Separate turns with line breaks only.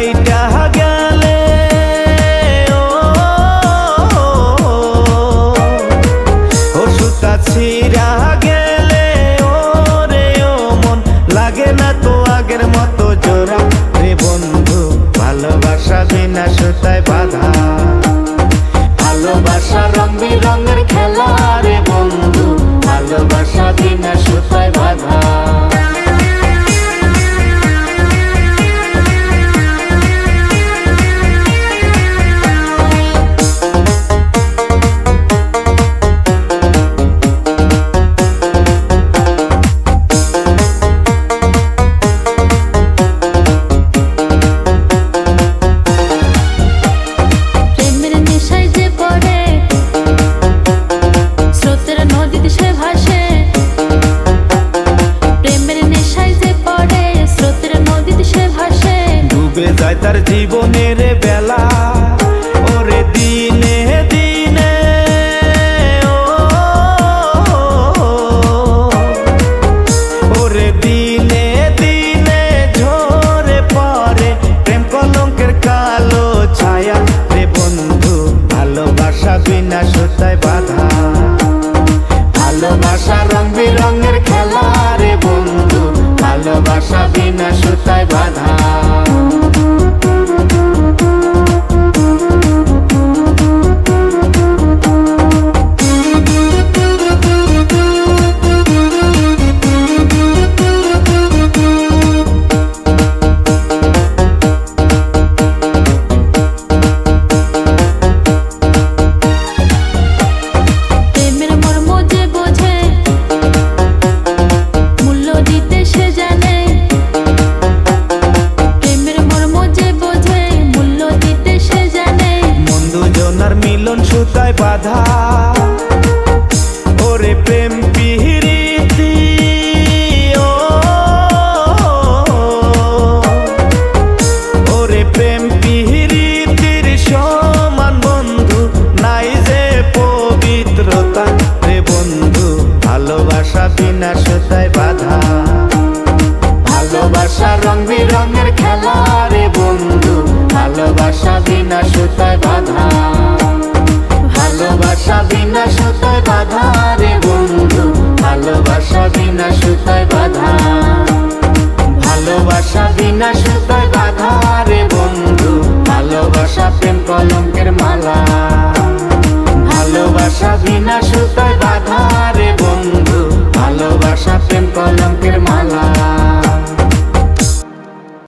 কাইটা গেলে ও সুতা ছিঁড়া গেলে ওরে ও মন লাগে না তো আগের মতো জোড়া রে বন্ধু ভালোবাসা বিনা সুতায় বাঁধা ভালোবাসা রং বিরঙের খেলা রে বন্ধু ভালোবাসা বিনা সুতায় বাঁধা যায় তার জীবনের বেলা ওরে দিনে দিনে ওরে দিনে দিনে ঝরে পড়ে প্রেম কলঙ্কের কালো ছায়া রে বন্ধু ভালোবাসা বিনা সুতায় বাঁধা ভালোবাসা রং বিরঙের খেলা রে বন্ধু ভালোবাসা বিনা সুতায় বাঁধা মিলন সুতায় বাঁধা ওরে প্রেম পিরিতি ওরে প্রেম পিরিতির সমান বন্ধু নাই যে পবিত্রতা রে বন্ধু ভালোবাসা বিনা সুতায় বাঁধা ভালোবাসা রং বিরঙের খেলা রে বন্ধু ভালোবাসা বিনা সুতায় বাঁধা ভালোবাসা বিনা সুতায় বাঁধা রে বন্ধু ভালোবাসা বিনা সুতায় বাঁধা ভালোবাসা বিনা সুতায় বাঁধা রে বন্ধু ভালোবাসা প্রেম কলঙ্কের মালা।